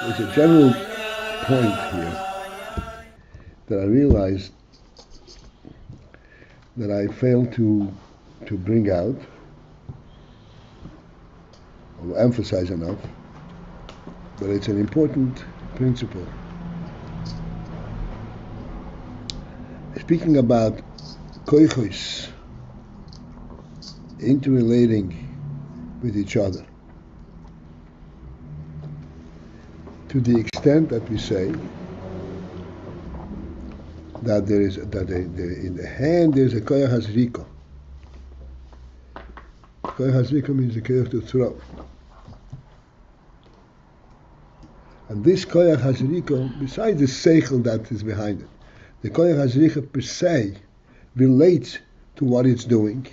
There's a general point here that I realized that I failed to bring out or emphasize enough, but it's an important principle. Speaking about koichos interrelating with each other, to the extent that we say that there is in the hand there is a koyach hazriko. Koyach hazriko means the koyach to throw, and this koyach hazriko, besides the seichel that is behind it, the koyach hazriko per se relates to what it's doing,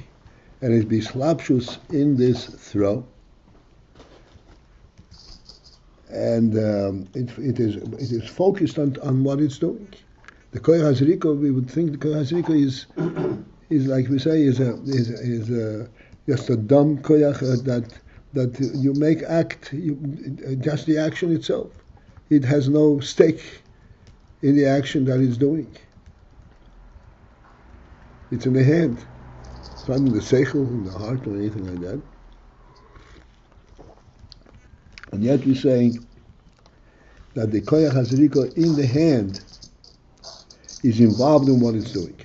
and it is slapshus in this throw, and it is focused on what it's doing. The koyach hazriko, we would think the koyach hazriko is like we say is just a dumb koyach that you make act, just the action itself. It has no stake in the action that it's doing. It's in the hand. It's not in the seichel, in the heart, or anything like that. And yet we're saying that the koyach hazriko in the hand is involved in what it's doing.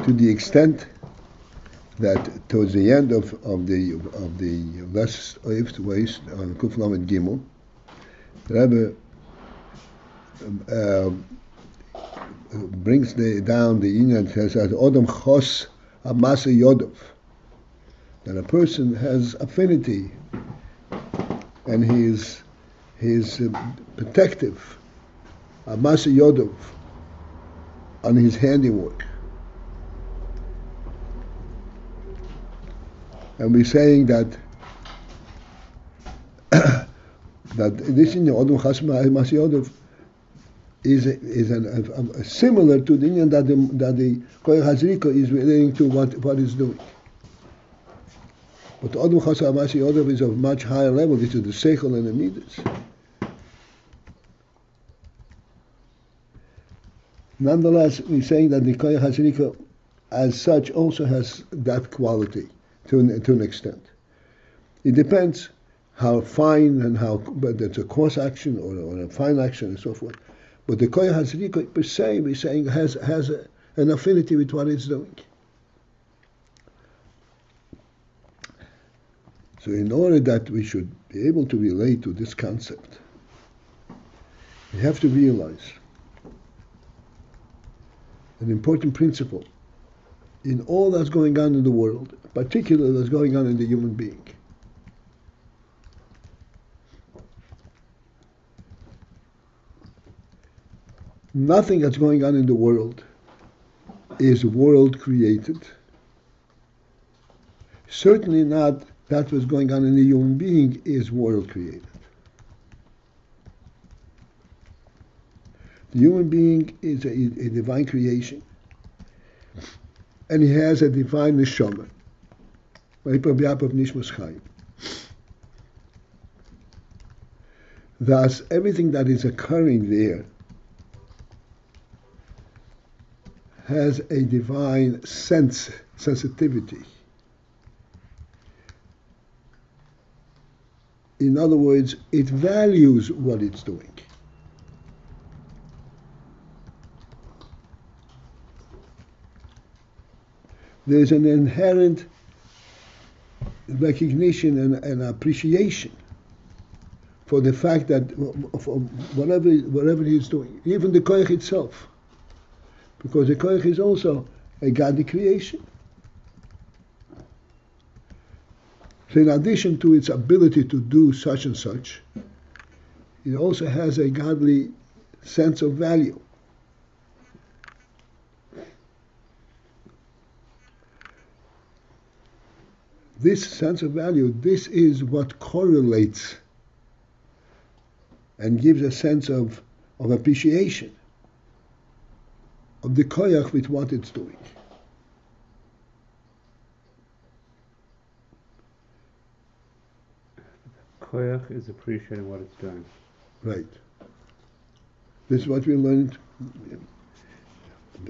To the extent that towards the end of the last waist on Kuf Lamed Gimel, the Rebbe brings down the inyan, says that Odom Chos Amasa Yodov, that a person has affinity and he is protective, Amasa Yodov, on his handiwork. And we're saying that that this in the Odom Chos Amasa Yodov is similar to the inyan that the koyach hazriko is relating to what it's doing. But the Odom Chos Amasa Yodov is of much higher level. This is the seichel and the midas. Nonetheless, we're saying that the koyach hazriko, as such, also has that quality to an extent. It depends how fine and how, but it's a coarse action or a fine action and so forth. But the koyach hazriko per se, we're saying, has an affinity with what it's doing. So in order that we should be able to relate to this concept, we have to realize an important principle in all that's going on in the world, particularly that's going on in the human being. Nothing that's going on in the world is world created. Certainly not that what's going on in the human being is world created. The human being is a divine creation, and he has a divine neshama. Thus, everything that is occurring there has a divine sensitivity. In other words, it values what it's doing. There's an inherent recognition and appreciation for the fact that for whatever he's doing, even the koyach itself, because the koyach is also a godly creation. So in addition to its ability to do such and such, it also has a godly sense of value. This sense of value, this is what correlates and gives a sense of appreciation of the koyach with what it's doing. Koyach is appreciating what it's doing. Right. This is what we learned.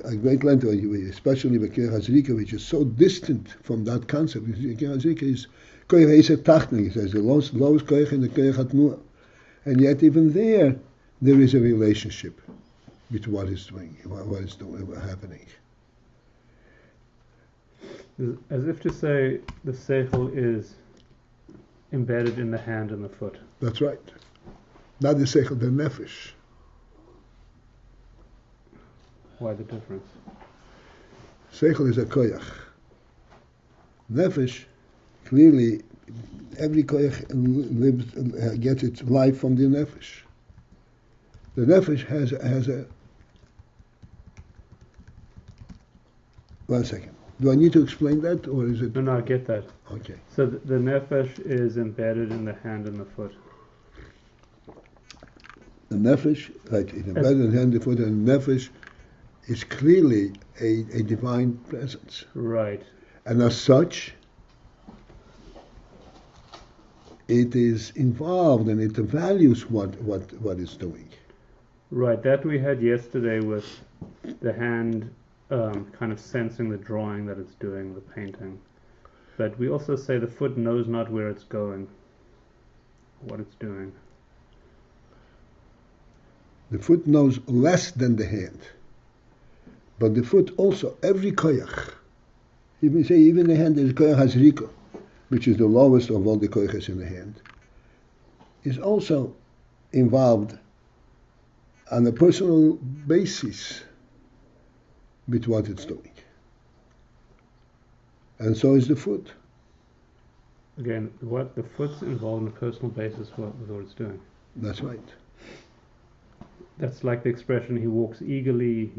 A great length, especially with Koyach HaZrika, which is so distant from that concept. Koyach HaZrika is Koyach Eser Tachnik, it says the lowest Koyach in the Koyach HaTnuah. And yet even there is a relationship with what is doing, happening. As if to say the seichel is embedded in the hand and the foot. That's right. Not the seichel, the nefesh. Why the difference? Seichel is a koyach. Nefesh, clearly, every koyach lives, gets its life from the nefesh. The nefesh has a. One second. Do I need to explain that, or is it? No, I get that. Okay. So the nefesh is embedded in the hand and the foot. The nefesh, right, is embedded in the hand, the foot, and the nefesh is clearly a divine presence. Right. And as such, it is involved and it values what it's doing. Right, that we had yesterday with the hand kind of sensing the drawing that it's doing, the painting. But we also say the foot knows not where it's going, what it's doing. The foot knows less than the hand. But the foot also, every koyach, even the hand is koyach HaZrika, which is the lowest of all the koyachs in the hand, is also involved on a personal basis with what it's doing. And so is the foot. Again, what the foot's involved on a personal basis with what it's doing. That's right. That's like the expression, he walks eagerly,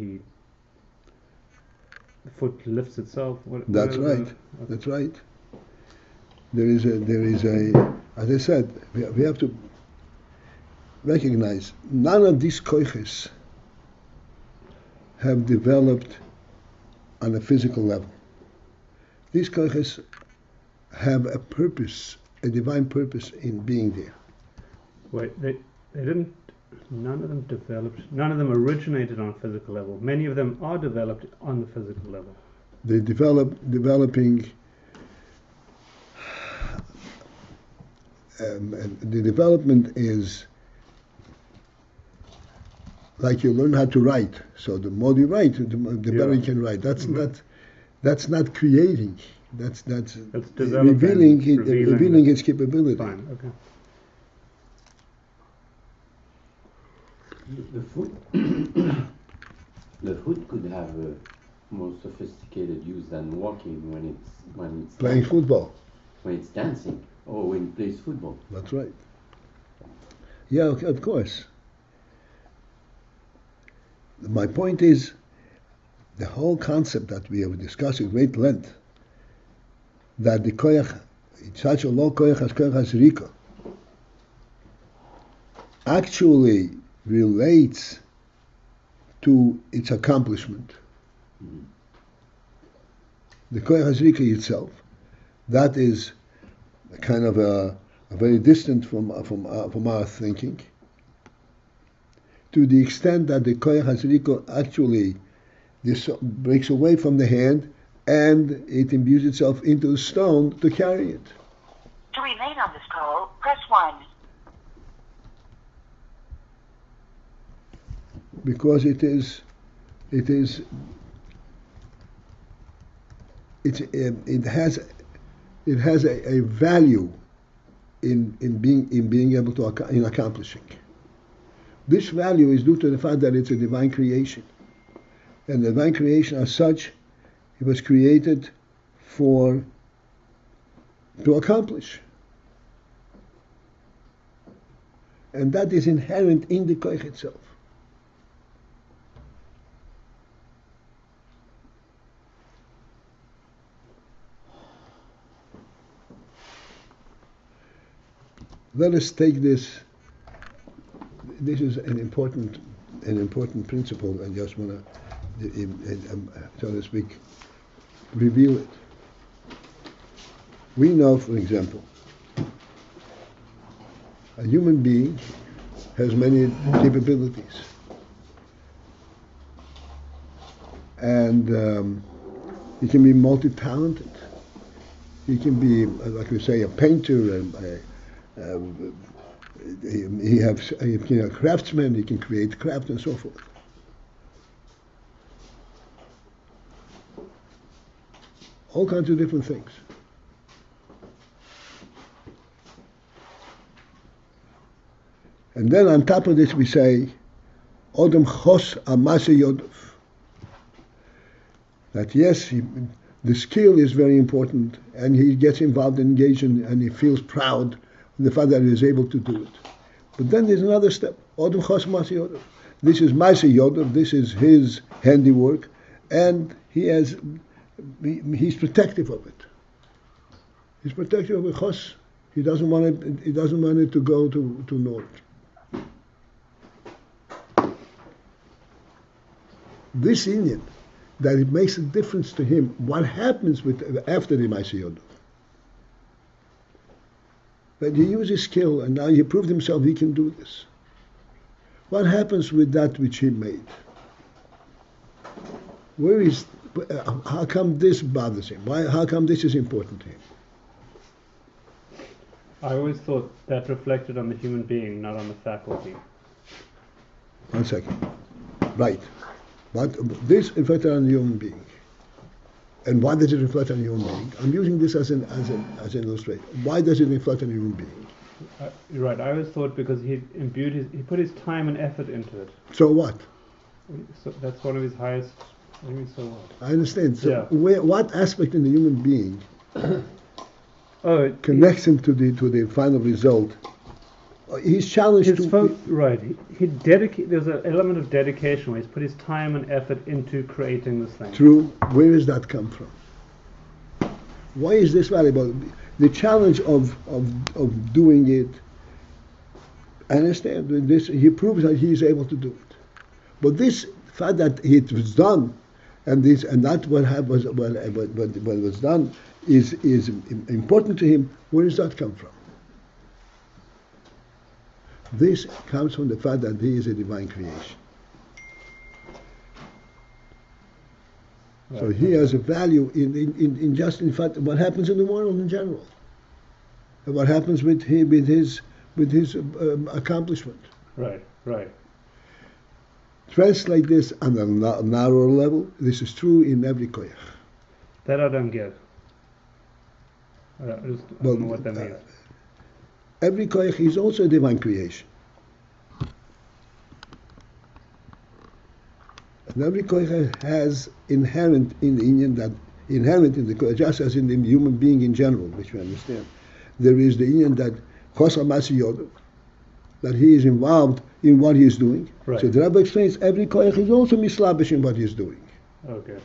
the foot lifts itself. That's right. Okay. That's right. There is a, as I said, we have to recognize none of these koiches have developed on a physical level. These koiches have a purpose, a divine purpose in being there. Wait, they didn't. None of them developed. None of them originated on a physical level. Many of them are developed on the physical level. They developing. And the development is like you learn how to write. So the more you write, the better you can write. That's not creating. That's revealing its capability. Fine. Okay. The foot could have a more sophisticated use than walking when it's playing football, when it's dancing, or when it plays football. That's right. Yeah, okay, of course. My point is, the whole concept that we have discussed at great length, that the koyach, such a low koyach as koyach HaZrika, actually relates to its accomplishment. Mm-hmm. The koyach HaZrika itself, that is kind of a very distant from our thinking, to the extent that the koyach HaZrika actually breaks away from the hand and it imbues itself into the stone to carry it. To remain on this call, press 1. Because it has a value in being able to accomplishing. This value is due to the fact that it's a divine creation, and the divine creation, as such, it was created to accomplish, and that is inherent in the koich itself. Let us take this. This is an important principle. I just want to so to speak, reveal it. We know, for example, a human being has many capabilities. And he can be multi-talented. He can be, like we say, a painter, he can a craftsman, he can create craft and so forth. All kinds of different things. And then on top of this we say, Odom Chos Amase Yodov. That yes, the skill is very important, and he gets involved and engaged, and he feels proud of the fact that he is able to do it. But then there's another step. Odom Chos Amase Yodov. This is Mase Yodov, this is his handiwork, and he's protective of it. He's protective of it because he doesn't want it to go to naught. This Indian, that it makes a difference to him, what happens after the Ma'aseh Yodov. But he uses skill, and now he proved himself he can do this. What happens with that which he made? How come this bothers him? How come this is important to him? I always thought that reflected on the human being, not on the faculty. 1 second. Right. But this reflected on the human being. And why does it reflect on the human being? I'm using this as an illustration. Why does it reflect on the human being? You're right. I always thought because he put his time and effort into it. So what? So that's one of his highest. What do you mean, so what? I understand. So Yeah. what aspect in the human being Oh, connects him to the final result? He's challenged right. He there's an element of dedication where he's put his time and effort into creating this thing. True. Where does that come from? Why is this valuable? The challenge of doing it. I understand this. He proves that he is able to do it. But this fact that it was done, and that what was done is important to him. Where does that come from? This comes from the fact that he is a divine creation. Right. So he has a value in fact what happens in the world in general, and what happens with his accomplishment. Right. Translate this on a narrower level. This is true in every koyach. That I don't get. I don't know what that means. Every koyach is also a divine creation. And every koyach has inherent in the Inyan, inherent in the koyach, just as in the human being in general, which we understand. There is the Inyan that Chos Amase Yodov, that he is involved in what he is doing. Right. So the Rebbe explains every koyach is also mislabish in what he is doing. Okay.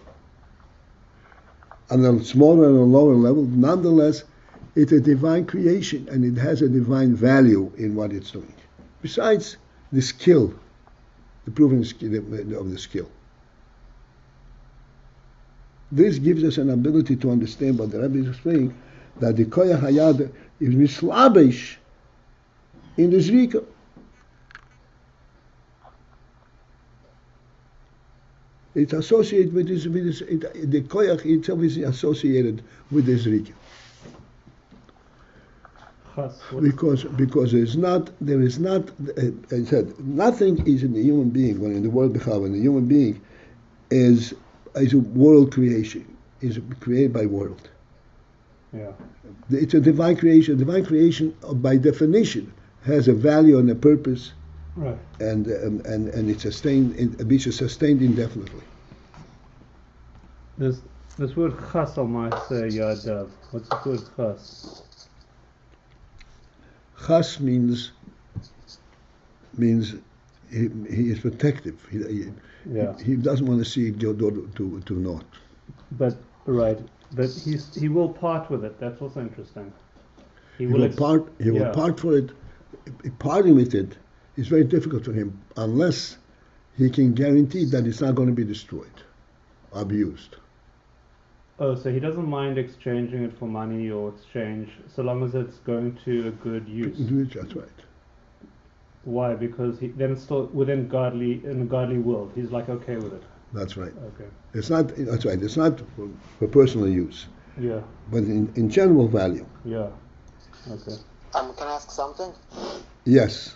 On a smaller and a lower level, nonetheless, it's a divine creation, and it has a divine value in what it's doing. Besides the skill, the proven skill of the skill. This gives us an ability to understand what the Rebbe is explaining, that the koyach hayad is mislabish in the zrika. It's associated with this, the koyach itself is associated with the zrika. Because there is not, I said, nothing is in the human being, when in the world Bechal, when the human being is a world creation, is created by world. Yeah. It's a divine creation. Divine creation, by definition, has a value and a purpose, right? And it's sustained. It sustained indefinitely. This word chas al ma'aseh yadav. What's the word chas? Chas means he is protective. He doesn't want to see it go to naught. But he will part with it. That's also interesting. He will part for it. Parting with it is very difficult for him unless he can guarantee that it's not going to be destroyed, abused. Oh, so he doesn't mind exchanging it for money or exchange, so long as it's going to a good use. That's right. Why? Because then it's still in a godly world. He's like okay with it. That's right. Okay. It's not. That's right. It's not for personal use, Yeah. but in general value. Yeah. Okay. Can I ask something? Yes.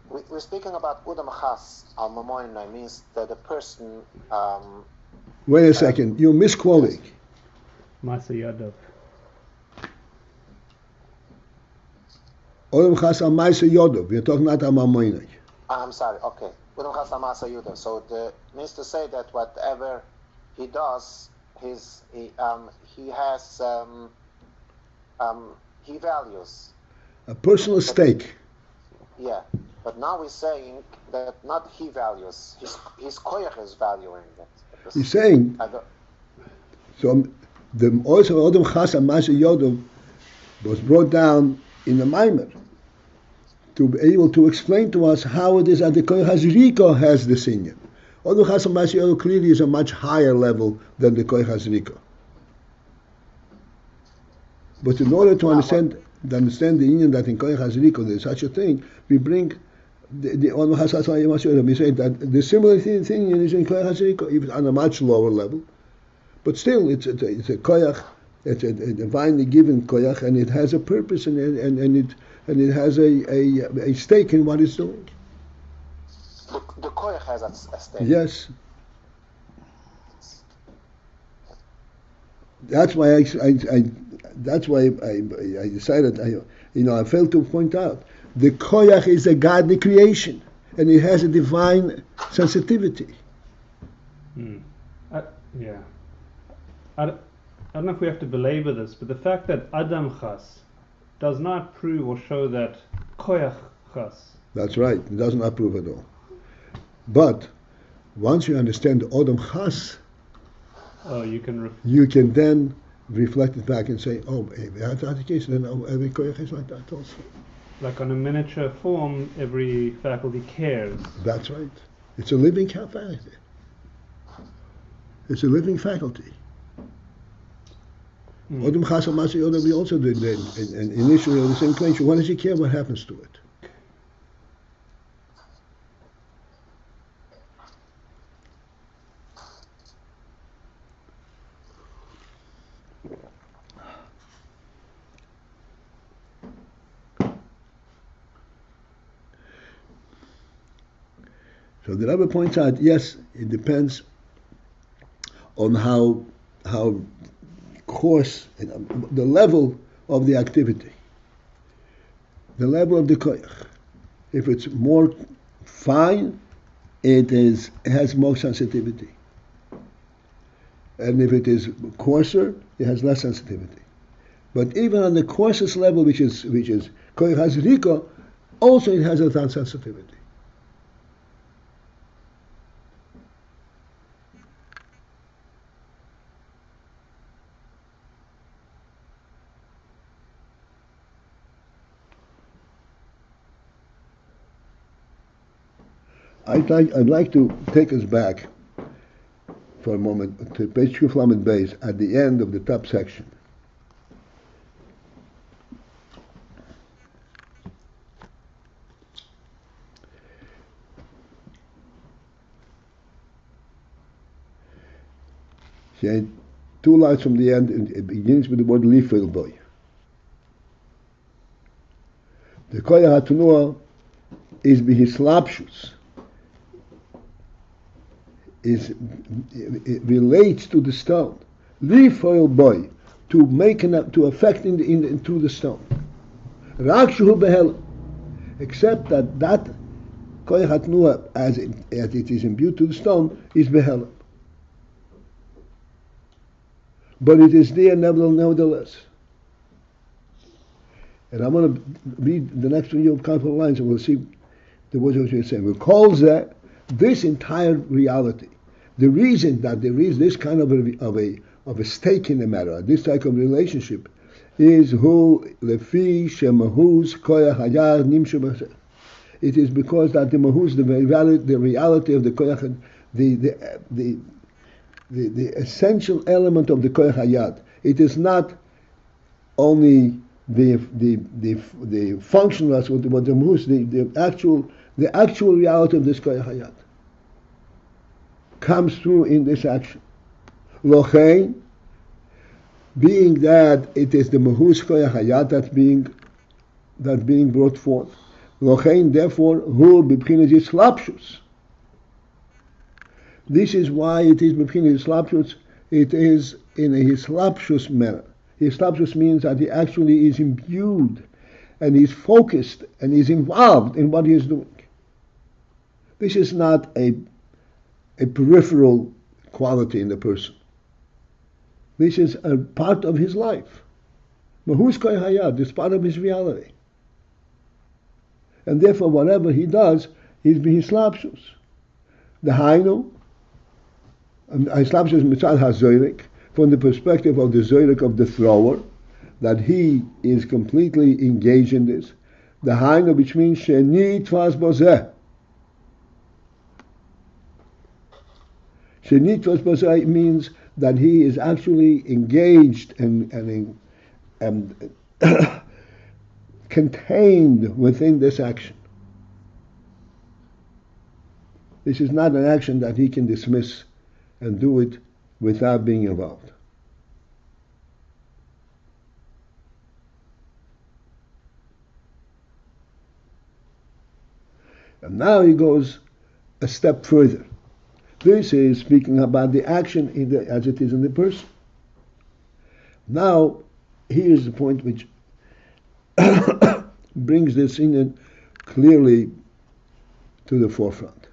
We're speaking about Udam Khas al Mamoinai means that the person. Wait a second. You're misquoting. Masa Yadav. Odom Chas al Maisa Yodov. You're talking about Amamoinai. I'm sorry. Okay. Udam Khas al Masa Yuda. So the means to say that whatever he does, he has he values. A personal stake. Yeah, but now we're saying that not he values, his koyach is valuing it. He's saying, so the also Odom Chas al Maisa Yodov was brought down in the Maimer to be able to explain to us how it is that the Koyach HaZriko has this inyan. Odom Chas al Maisa Yodov clearly is a much higher level than the Koyach HaZriko. But in order to understand the inyan that in Koyach HaZriko there is such a thing, we bring the Odom Chas al Maisa Yodov. We say that the similar thing is in Koyach HaZriko, even on a much lower level. But still, it's a koyach, it's a divinely given koyach, and it has a purpose, and it has a stake in what it's doing. The koyach has a stake. Yes. That's why I decided I failed to point out the koyach is a godly creation, and it has a divine sensitivity. Yeah. I don't know if we have to belabor this, but the fact that Adam Chas does not prove or show that Koyach Chas. That's right. It does not prove at all. But once you understand the Odom Chas, you can then reflect it back and say, oh, if that's the case, then every Koyach is like that also. Like on a miniature form, every faculty cares. That's right. It's a living faculty. It's a living faculty. Odom Chas al Maisa Yodov, we also did initially on the same question. Why does he care what happens to it? So the Rebbe points out, yes, it depends on how coarse, the level of the activity, the level of the koyach. If it's more fine, it has more sensitivity, and if it is coarser, it has less sensitivity. But even on the coarsest level, which is koyach HaZriko, also it has a sensitivity. I'd like to take us back for a moment to page Kuflamet Beis at the end of the top section. She had two lines from the end, and it begins with the word Lifel boy. The Koyach HaTanuah is behislapshus. It relates to the stone. Lifoil boy, to affect into the stone. Rakshu behel, except that koyach hatnua as it is imbued to the stone is behel. But it is there nevertheless. And I'm going to read the next few couple of lines, and we'll see what you're saying. We call that this entire reality. The reason that there is this kind of a stake in the matter, this type of relationship, is who lefi shemahus koyach hayar nimshu b'seh. It is because that the mahus, the reality of the koyach, the essential element of the koyach hayad. It is not only the functional aspect, but the mahus, the actual reality of this koyach hayad comes through in this action. Lochein, being that it is the mahus koyach hayat that's being brought forth. Lochein, therefore, hu b'bchinas yislapshus. This is why it is b'bchinas yislapshus. It is in a yislapshus manner. Yislapshus means that he actually is imbued and is focused and is involved in what he is doing. This is not a peripheral quality in the person. This is a part of his life. Mahus koy hayad is part of his reality. And therefore whatever he does is bihislapshus. The hainu, hislapshus mitzad hazoyrik, from the perspective of the zoyrik of the thrower, that he is completely engaged in this. The hainu, which means sheni twas bozeh. Sheni twas bozeh means that he is actually engaged and contained within this action. This is not an action that he can dismiss and do it without being involved. And now he goes a step further. This is speaking about the action as it is in the person. Now, here's the point which brings this in clearly to the forefront.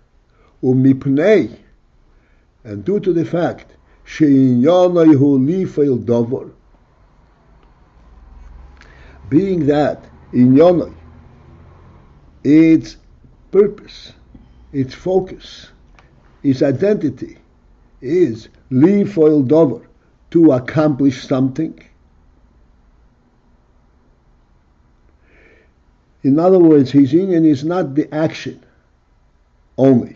Umipnei, and due to the fact, she'inyanai hu lifeil davar, being that inyanai, its purpose, its focus, its identity is lifeil davar, to accomplish something. In other words, his inyan is not the action only.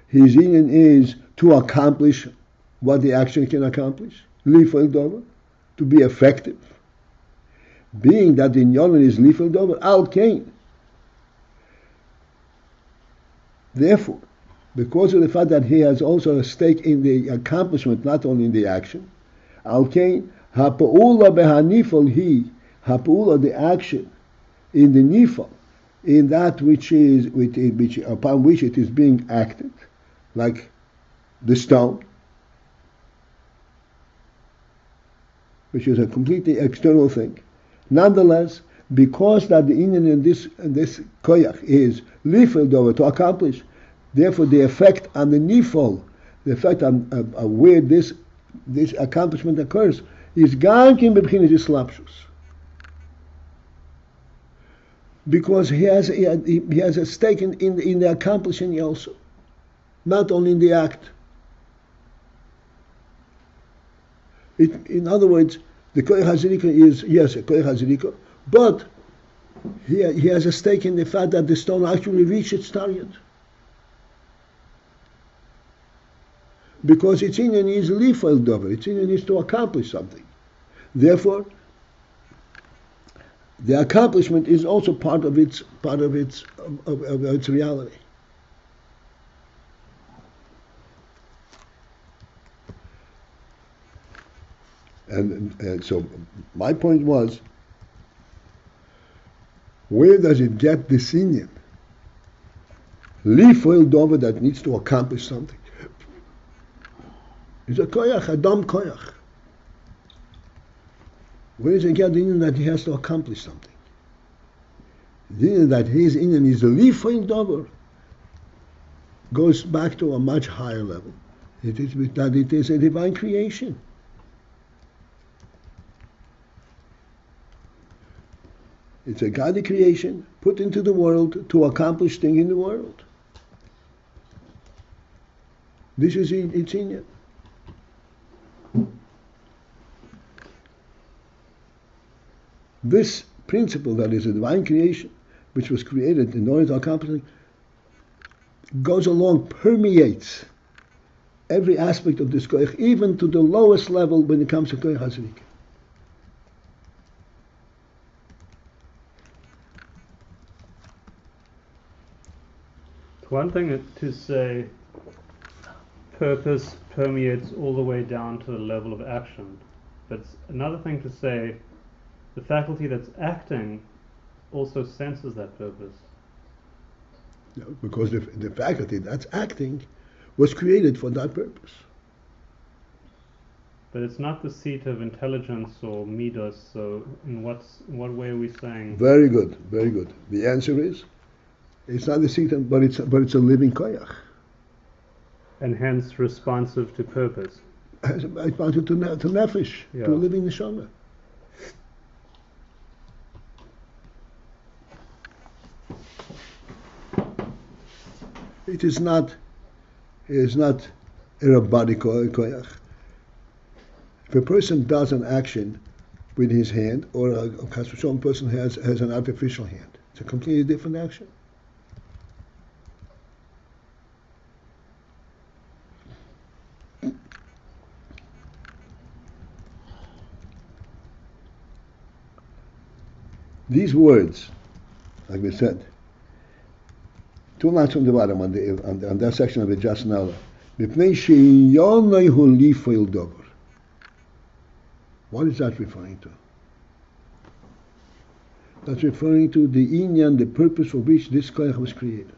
His inyan is to accomplish what the action can accomplish. Lifeil davar, to be effective. Being that the inyan is lifeil davar, al kain. Therefore, because of the fact that he has also a stake in the accomplishment, not only in the action, al kain ha'pa'ula behanifal hi, ha'pa'ula, the action in the nifal, in that which upon which it is being acted, like the stone, which is a completely external thing. Nonetheless, because that the inyan in this koyach is lifel dover, to accomplish, therefore the effect on the nifal, the effect on where this accomplishment occurs, is gankin b'bchinas yislapshus. Because he has a stake in the accomplishing also, not only in the act. In other words, the koyach hazirika is, yes, a koyach hazirika, but he has a stake in the fact that the stone actually reached its target. Because its inyan is lifeil davar, its inyan is to accomplish something. Therefore, the accomplishment is also part of its reality. And so my point was, where does it get this inyan? Lifeil davar, that needs to accomplish something. It's a koyach, a dam koyach. Where does it get the inyan that he has to accomplish something? The inyan that his inyan is a lifeil davar goes back to a much higher level. It is that it is a divine creation. It's a godly creation put into the world to accomplish things in the world. This is its inyan. This principle that is a divine creation which was created in order to accomplish it, goes along, permeates every aspect of this koyach, even to the lowest level when it comes to koyach hazrika. One thing to say purpose permeates all the way down to the level of action, but it's another thing to say the faculty that's acting also senses that purpose. No, because the faculty that's acting was created for that purpose. But it's not the seat of intelligence or midos, so in what way are we saying? Very good, very good. The answer is, it's not the seat, but it's a living koyach. And hence responsive to purpose. Responsive to nefesh, Yeah. to a living neshama. It is not a robotic koyach. If a person does an action with his hand, or a person has an artificial hand, it's a completely different action. These words, like we said, two lines from the bottom on that section of it just now. What is that referring to? That's referring to the inyan, the purpose for which this koyach was created.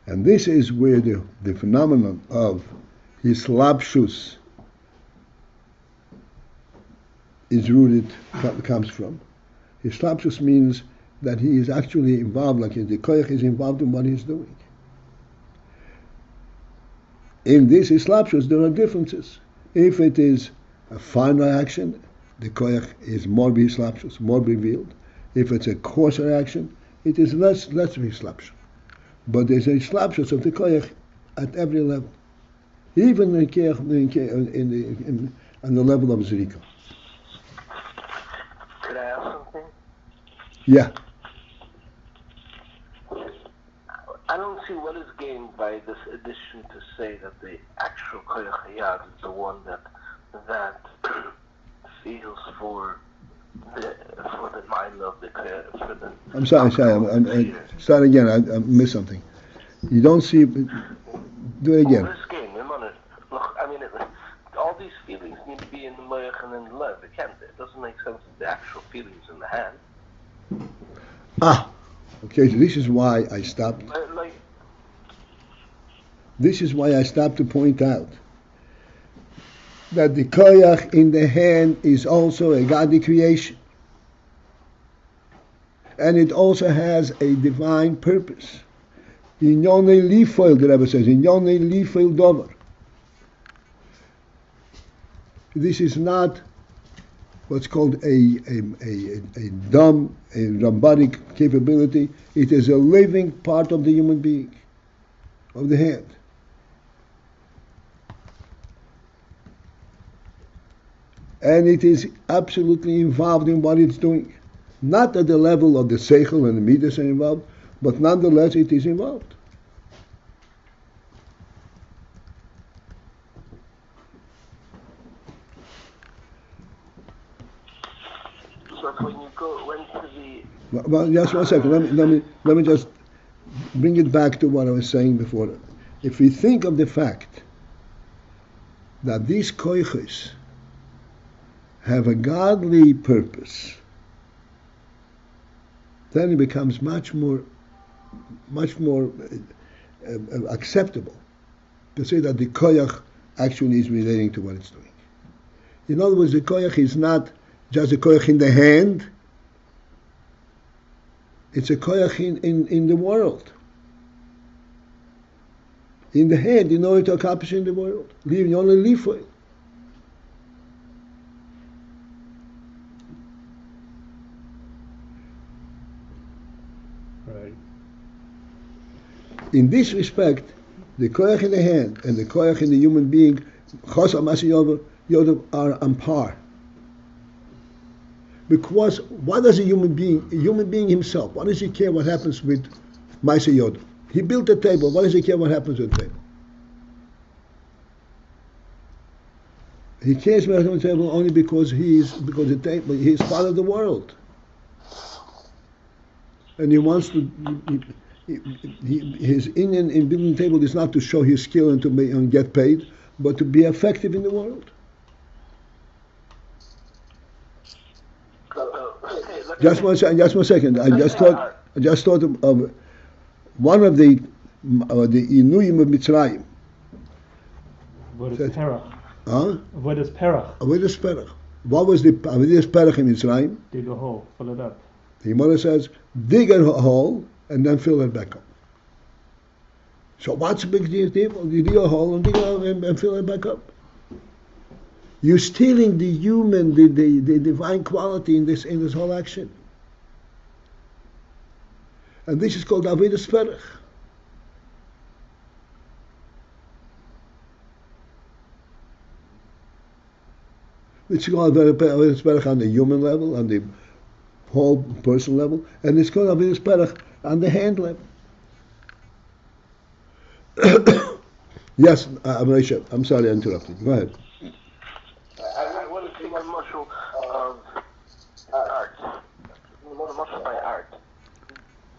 And this is where the phenomenon of hislapshus is rooted, comes from. Hislapshus means that he is actually involved, like the koyach is involved in what he's doing. In this hislapshus, there are differences. If it is a finer action, the koyach is more hislapshus, more revealed. If it's a coarser action, it is less hislapshus. But there's a hislapshus of the koyach at every level, even on the level of zrika. Could I ask something? Yeah. I don't see what is gained by this addition to say that the actual koyach hayad is the one that feels for the mind of the koyach. I'm sorry. Start again. I missed something. You don't see. Do it again. This game, look, I mean, all these feelings need to be in the moyach and in the lev. It doesn't make sense that the actual feelings in the hand. Okay. So this is why I stopped. This is why I stopped to point out that the koyach in the hand is also a godly creation. And it also has a divine purpose. In yonei lifoil, the Rebbe says, in yonei lifoil dover. This is not what's called a dumb, a robotic capability. It is a living part of the human being, of the hand. And it is absolutely involved in what it's doing. Not at the level of the seichel and the midas are involved, but nonetheless it is involved. So when you went to the... Well, just 1 second. Let me just bring it back to what I was saying before. If we think of the fact that these koiches have a godly purpose, then it becomes much more acceptable to say that the koyach actually is relating to what it's doing. In other words, the koyach is not just a koyach in the hand, it's a koyach in the world. In the hand, in order to accomplish in the world. Leave only live for it. in this respect, the koyach in the hand and the koyach in the human being, chos amasi yodov, are on par. Because what does a human being himself, what does he care what happens with Maisa Yodov? He built a table, what does he care what happens with the table? He cares about the table only because the table, he is part of the world. And he wants to, his Indian in building the table is not to show his skill and get paid, but to be effective in the world. Just one second. I just thought of one of the Inuyim of Mitzrayim. What is Perach? Huh? What is Perach? Avodas Perach. What was the Avodas Perach in Mitzrayim? Dig a hole, fill it up. The Gemara says, dig a hole and then fill it back up. So what's the big deal? You dig a hole and fill it back up. You're stealing the human, the divine quality in this whole action. And this is called Avodas Perach. It's called Avodas Perach on the human level, on the whole person level, and it's called Avodas Perach on the hand level. Yes, Rashab, I'm sorry I interrupted. Go ahead. I want to take a muscle of art. The muscle by art.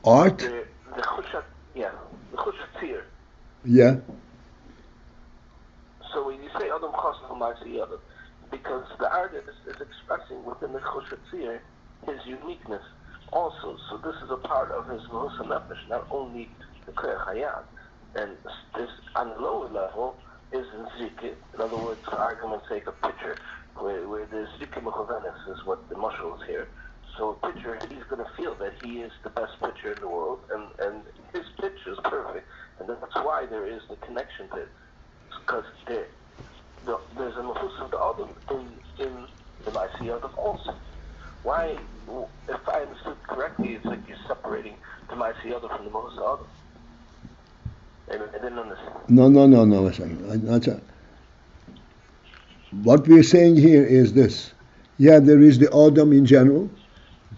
Art? The chushat, the chushat. Yeah. So when you say Adam Chosam Ma'aseh Adam, because the artist is expressing within the chushat his uniqueness also. So this is a part of his Mahus Nefesh, not only the Koyach Hayat. And this, on the lower level, is in Zikit. In other words, for argument's sake, a picture, where the Zikit Mechovenis is what the muscle is here. So a pitcher, he's going to feel that he is the best pitcher in the world, and his pitch is perfect. And that's why there is the connection to it. Because there's a Mahus of the Adam in the Ma'aseh Adam also. Why, if I understood correctly, it's like you're separating the Ma'aseh Adam from the Mahus of Adam. I didn't understand. No, a second. What we're saying here is this. Yeah, there is the Adam in general,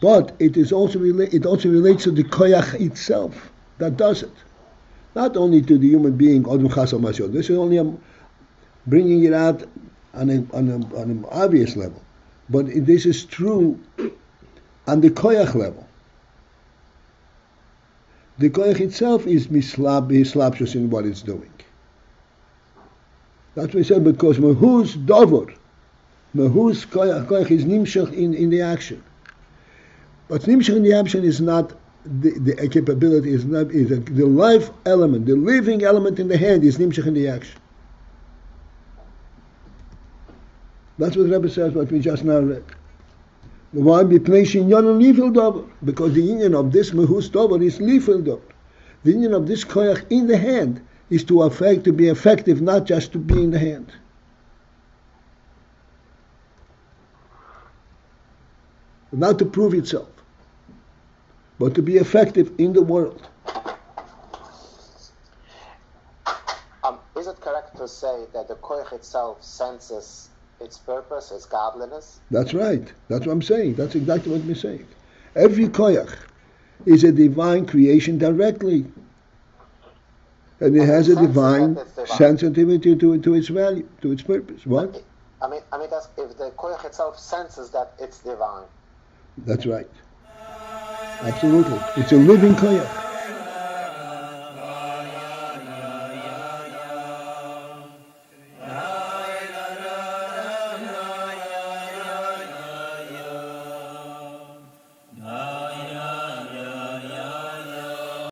but it also relates to the Koyach itself that does it. Not only to the human being, Adam Chasam Mashod. This is only bringing it out on an obvious level. But this is true on the Koyach level. The koyach itself is mislapshus in what it's doing. That's what we said, because mahus dovor, mahus koyach is nimshach in the action. But nimshach in the action is not the capability, is the life element, the living element in the hand is nimshach in the action. That's what Rebbe says, what we just now read. Why be placing yon lifil dover? Because the union of this mehus dover is lifil dover. The union of this koyach in the hand is to be effective, not just to be in the hand. Not to prove itself, but to be effective in the world. Is it correct to say that the koyach itself senses its purpose, its godliness? That's right. That's what I'm saying. That's exactly what we're saying. Every koyach is a divine creation directly. And it has a divine sensitivity to its value, to its purpose. What? I mean, that's, if the koyach itself senses that it's divine. That's right. Absolutely. It's a living koyach.